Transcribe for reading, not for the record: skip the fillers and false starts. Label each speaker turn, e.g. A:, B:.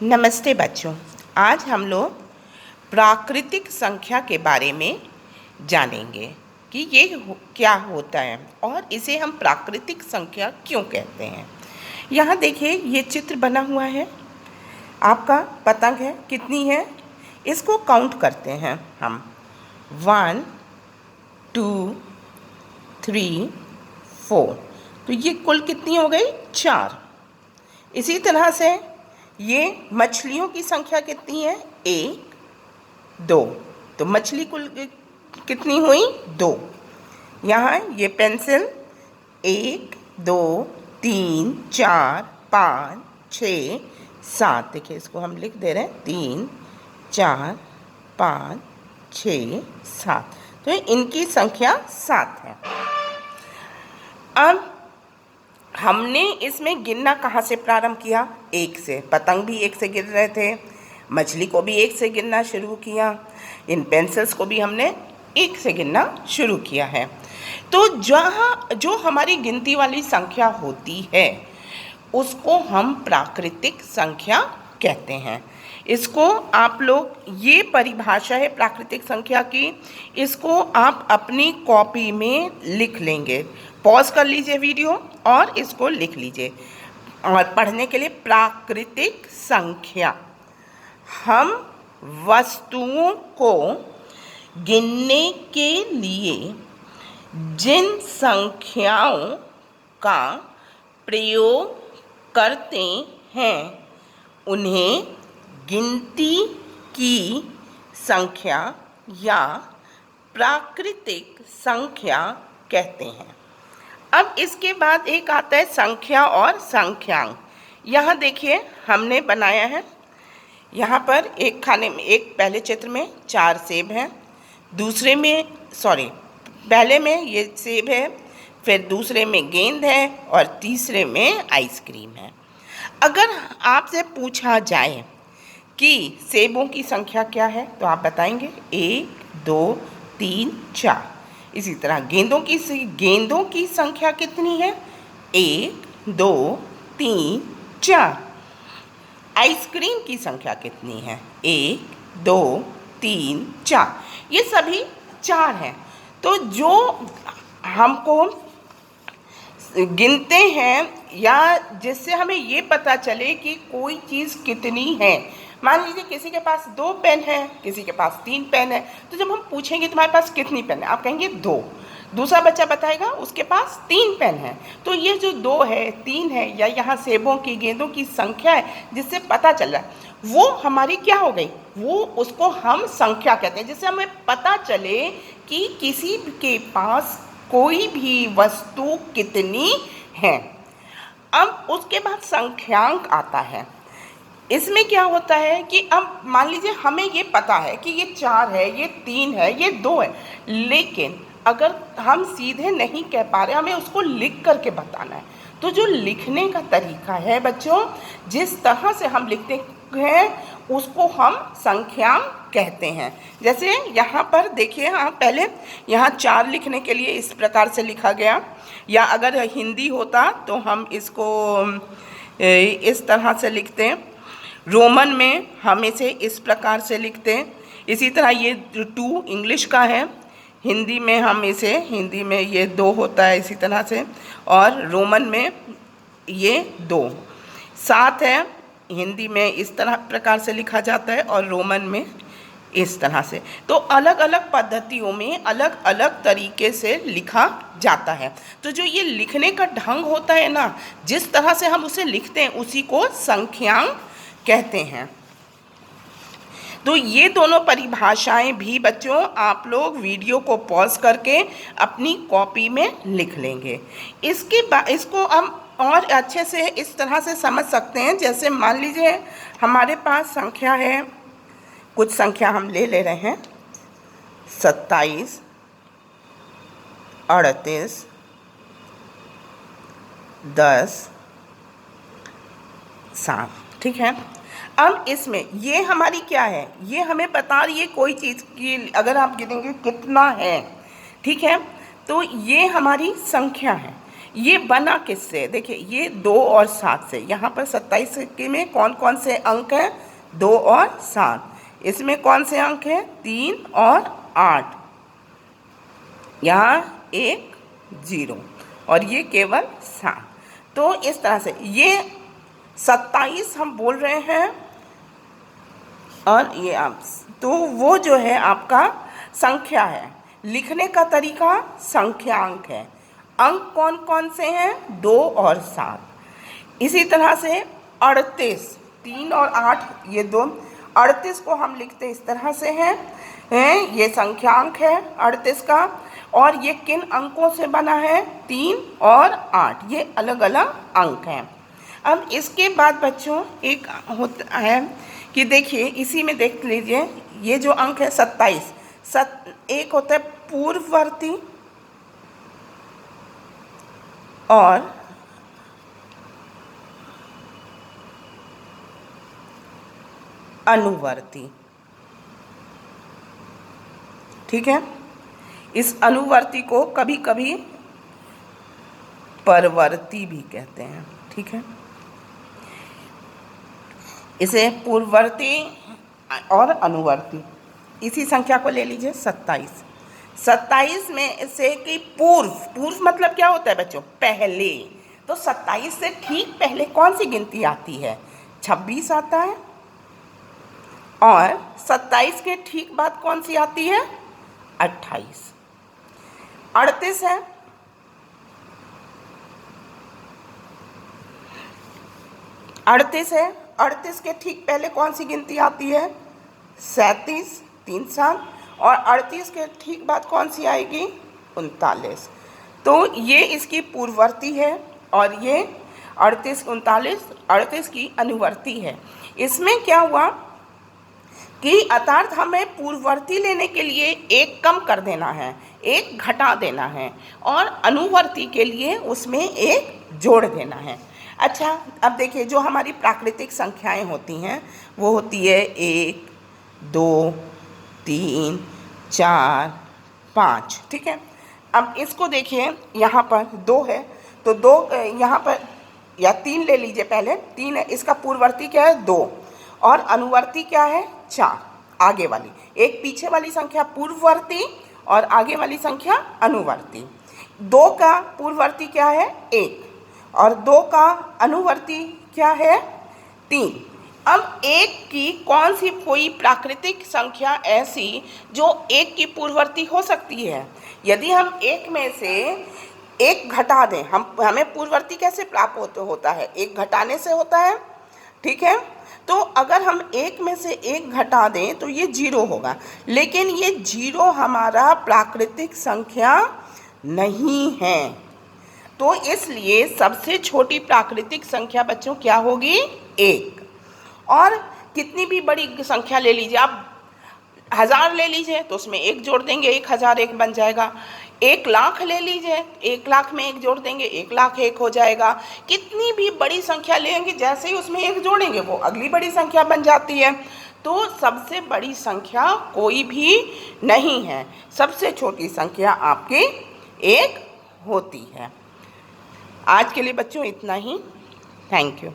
A: नमस्ते बच्चों। आज हम लोग प्राकृतिक संख्या के बारे में जानेंगे कि ये क्या होता है और इसे हम प्राकृतिक संख्या क्यों कहते हैं। यहाँ देखिए, ये चित्र बना हुआ है, आपका पतंग है, कितनी है इसको काउंट करते हैं हम। 1 2 3 4, तो ये कुल कितनी हो गई? 4। इसी तरह से ये मछलियों की संख्या कितनी है? 1 2, तो मछली कुल कितनी हुई? 2। यहाँ ये पेंसिल 1 2 3 4 5 6 7, देखिए इसको हम लिख दे रहे हैं 3 4 5 6 7, तो इनकी संख्या 7 है। अब हमने इसमें गिनना कहाँ से प्रारंभ किया? 1 से। पतंग भी 1 से गिन रहे थे, मछली को भी 1 से गिनना शुरू किया, इन पेंसिल्स को भी हमने 1 से गिनना शुरू किया है। तो जो हमारी गिनती वाली संख्या होती है उसको हम प्राकृतिक संख्या कहते हैं। इसको आप लोग, ये परिभाषा है प्राकृतिक संख्या की, इसको आप अपनी कॉपी में लिख लेंगे। पॉज कर लीजिए वीडियो और इसको लिख लीजिए और पढ़ने के लिए। प्राकृतिक संख्या, हम वस्तुओं को गिनने के लिए जिन संख्याओं का प्रयोग करते हैं उन्हें गिनती की संख्या या प्राकृतिक संख्या कहते हैं। अब इसके बाद एक आता है संख्या और संख्यांक। यहाँ देखिए हमने बनाया है, यहाँ पर एक खाने में, एक पहले चित्र में 4 सेब हैं, दूसरे में पहले में ये सेब है, फिर दूसरे में गेंद है और तीसरे में आइसक्रीम है। अगर आपसे पूछा जाए कि सेबों की संख्या क्या है तो आप बताएंगे 1 2 3 4। इसी तरह गेंदों की संख्या कितनी है? 1 2 3 4। आइसक्रीम की संख्या कितनी है? 1 2 3 4। ये सभी 4 हैं। तो जो हमको गिनते हैं या जिससे हमें ये पता चले कि कोई चीज़ कितनी है, मान लीजिए किसी के पास 2 पेन है, किसी के पास 3 पेन है, तो जब हम पूछेंगे तुम्हारे पास कितनी पेन है, आप कहेंगे 2। दूसरा बच्चा बताएगा उसके पास 3 पेन है। तो ये जो 2 है 3 है या यहाँ सेबों की गेंदों की संख्या है जिससे पता चल रहा है, वो हमारी क्या हो गई? वो उसको हम संख्या कहते हैं, जिससे हमें पता चले कि किसी के पास कोई भी वस्तु कितनी है। अब उसके बाद संख्यांक आता है। इसमें क्या होता है कि अब मान लीजिए हमें ये पता है कि ये 4 है, ये 3 है, ये 2 है, लेकिन अगर हम सीधे नहीं कह पा रहे, हमें उसको लिख करके बताना है। तो जो लिखने का तरीका है बच्चों, जिस तरह से हम लिखते हैं उसको हम संख्यांक कहते हैं। जैसे यहाँ पर देखिए, हाँ पहले यहाँ 4 लिखने के लिए इस प्रकार से लिखा गया, या अगर हिंदी होता तो हम इसको इस तरह से लिखते हैं। रोमन में हम इसे इस प्रकार से लिखते हैं। इसी तरह ये 2 इंग्लिश का है, हिंदी में हम इसे, हिंदी में ये 2 होता है इसी तरह से, और रोमन में ये 2। 7 है, हिंदी में इस तरह प्रकार से लिखा जाता है और रोमन में इस तरह से। तो अलग अलग पद्धतियों में अलग अलग तरीके से लिखा जाता है। तो जो ये लिखने का ढंग होता है ना, जिस तरह से हम उसे लिखते हैं उसी को संख्यांक कहते हैं। तो ये दोनों परिभाषाएं भी बच्चों आप लोग वीडियो को पॉज करके अपनी कॉपी में लिख लेंगे। इसके बाद इसको हम और अच्छे से इस तरह से समझ सकते हैं। जैसे मान लीजिए हमारे पास संख्या है, कुछ संख्या हम ले रहे हैं 27 38 10 7, ठीक है। अब इसमें ये हमारी क्या है, ये हमें बता रही है कोई चीज़ की, अगर आप गिनेंगे कितना है, ठीक है, तो ये हमारी संख्या है। ये बना किससे? देखिए ये 2 और 7 से। यहाँ पर 27 में कौन कौन से अंक हैं? 2 और 7। इसमें कौन से अंक हैं? 3 और 8। यहाँ 1 0 और ये केवल 7। तो इस तरह से ये 27 हम बोल रहे हैं और ये आप, तो वो जो है आपका संख्या है। लिखने का तरीका संख्यांक है। अंक कौन कौन से हैं? 2 और 7। इसी तरह से 38, 3 और 8 ये 2। 38 को हम लिखते इस तरह से हैं, ये संख्यांक है 38 का। और ये किन अंकों से बना है? 3 और 8, ये अलग अलग अंक हैं। अब इसके बाद बच्चों एक होता है कि देखिए इसी में देख लीजिए, ये जो अंक है 27, एक होता है पूर्ववर्ती और अनुवर्ती। ठीक है, इस अनुवर्ती को कभी कभी परवर्ती भी कहते हैं। ठीक है, इसे पूर्ववर्ती और अनुवर्ती। इसी संख्या को ले लीजिए 27। 27 में से कि पूर्व मतलब क्या होता है बच्चों? पहले। तो 27 से ठीक पहले कौन सी गिनती आती है? 26 आता है। और 27 के ठीक बाद कौन सी आती है? 28। 38 है। 38 है। 38 के ठीक पहले कौन सी गिनती आती है? 37, 3 7। और 38 के ठीक बाद कौन सी आएगी? 39। तो ये इसकी पूर्ववर्ती है और ये 38 39 38 की अनुवर्ती है। इसमें क्या हुआ कि अर्थात हमें पूर्ववर्ती लेने के लिए 1 कम कर देना है, 1 घटा देना है, और अनुवर्ती के लिए उसमें 1 जोड़ देना है। अच्छा, अब देखिए जो हमारी प्राकृतिक संख्याएं होती हैं वो होती है 1 2 3 4 5। ठीक है, अब इसको देखिए, यहाँ पर 2 है तो 2 यहाँ पर, या 3 ले लीजिए पहले। 3 है, इसका पूर्ववर्ती क्या है? 2 और अनुवर्ती क्या है? 4। आगे वाली, एक पीछे वाली संख्या पूर्ववर्ती और आगे वाली संख्या अनुवर्ती। 2 का पूर्ववर्ती क्या है? 1 और 2 का अनुवर्ती क्या है? 3। अब 1 की कौन सी कोई प्राकृतिक संख्या ऐसी जो 1 की पूर्ववर्ती हो सकती है? यदि हम 1 में से 1 घटा दें, हमें पूर्ववर्ती कैसे प्राप्त होता है? 1 घटाने से होता है। ठीक है, तो अगर हम 1 में से 1 घटा दें तो ये 0 होगा, लेकिन ये 0 हमारा प्राकृतिक संख्या नहीं है। तो इसलिए सबसे छोटी प्राकृतिक संख्या बच्चों क्या होगी? 1। और कितनी भी बड़ी संख्या ले लीजिए, आप 1000 ले लीजिए तो उसमें 1 जोड़ देंगे, 1001 बन जाएगा। 1 लाख ले लीजिए, 1 लाख में 1 जोड़ देंगे, 1 लाख 1 हो जाएगा। कितनी भी बड़ी संख्या लेंगे, जैसे ही उसमें 1 जोड़ेंगे वो अगली बड़ी संख्या बन जाती है। तो सबसे बड़ी संख्या कोई भी नहीं है, सबसे छोटी संख्या आपकी 1 होती है। आज के लिए बच्चों इतना ही। Thank you.